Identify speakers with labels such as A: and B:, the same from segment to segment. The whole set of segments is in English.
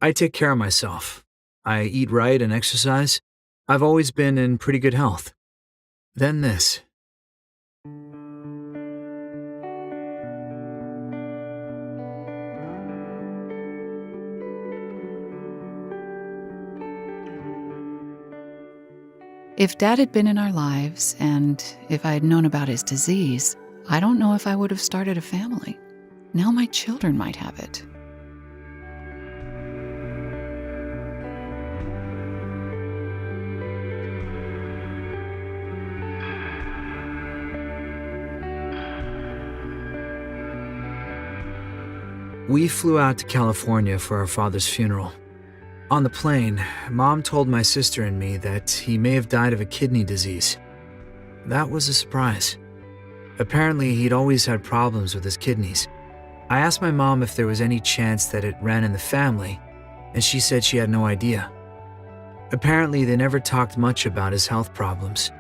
A: I take care of myself. I eat right and exercise. I've always been in pretty good health. Then this.
B: If Dad had been in our lives, and if I had known about his disease, I don't know if I would have started a family. Now my children might have it.
A: We flew out to California for our father's funeral. On the plane, Mom told my sister and me that he may have died of a kidney disease. That was a surprise. Apparently, he'd always had problems with his kidneys. I asked my mom if there was any chance that it ran in the family, and she said she had no idea. Apparently, they never talked much about his health problems.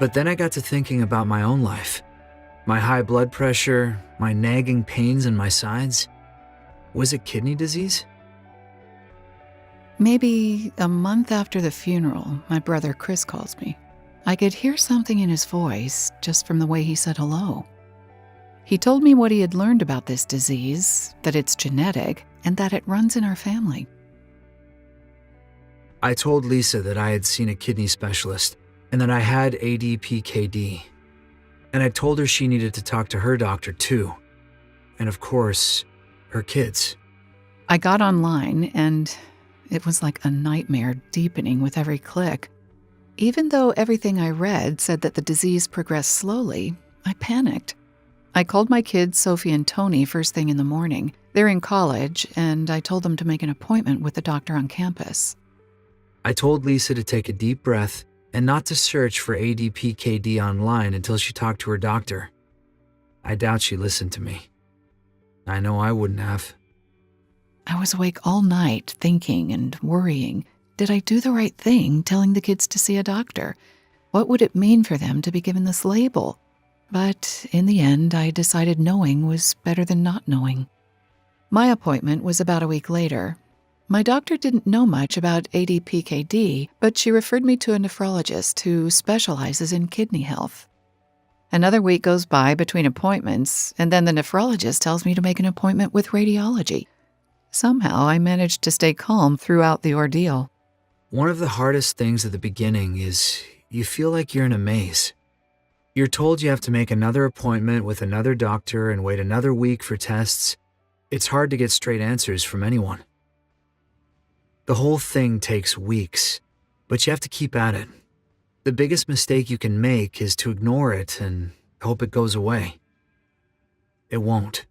A: But then I got to thinking about my own life. My high blood pressure, my nagging pains in my sides. Was it kidney disease?
B: Maybe a month after the funeral, my brother Chris calls me. I could hear something in his voice just from the way he said hello. He told me what he had learned about this disease, that it's genetic, and that it runs in our family.
A: I told Lisa that I had seen a kidney specialist and that I had ADPKD. And I told her she needed to talk to her doctor too. And of course, her kids.
B: I got online and it was like a nightmare deepening with every click. Even though everything I read said that the disease progressed slowly, I panicked. I called my kids, Sophie and Tony, first thing in the morning. They're in college, and I told them to make an appointment with the doctor on campus.
A: I told Lisa to take a deep breath and not to search for ADPKD online until she talked to her doctor. I doubt she listened to me. I know I wouldn't have.
B: I was awake all night thinking and worrying. Did I do the right thing telling the kids to see a doctor? What would it mean for them to be given this label? But in the end, I decided knowing was better than not knowing. My appointment was about a week later. My doctor didn't know much about ADPKD, but she referred me to a nephrologist who specializes in kidney health. Another week goes by between appointments, and then the nephrologist tells me to make an appointment with radiology. Somehow, I managed to stay calm throughout the ordeal.
A: One of the hardest things at the beginning is you feel like you're in a maze. You're told you have to make another appointment with another doctor and wait another week for tests. It's hard to get straight answers from anyone. The whole thing takes weeks, but you have to keep at it. The biggest mistake you can make is to ignore it and hope it goes away. It won't.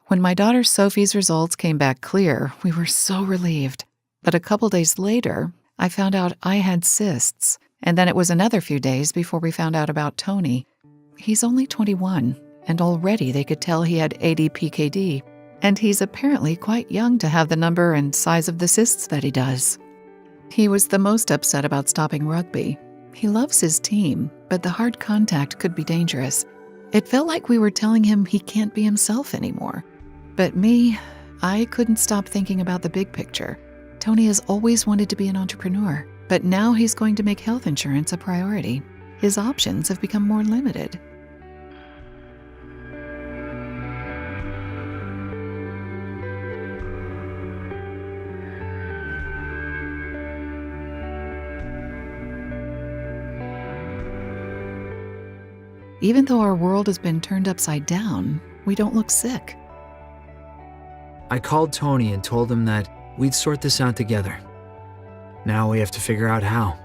B: When my daughter Sophie's results came back clear, we were so relieved. But a couple days later, I found out I had cysts, and then it was another few days before we found out about Tony. He's only 21, and already they could tell he had ADPKD. And he's apparently quite young to have the number and size of the cysts that he does. He was the most upset about stopping rugby. He loves his team, but the hard contact could be dangerous. It felt like we were telling him he can't be himself anymore. But me, I couldn't stop thinking about the big picture. Tony has always wanted to be an entrepreneur, but now he's going to make health insurance a priority. His options have become more limited. Even though our world has been turned upside down, we don't look sick.
A: I called Tony and told him that we'd sort this out together. Now we have to figure out how.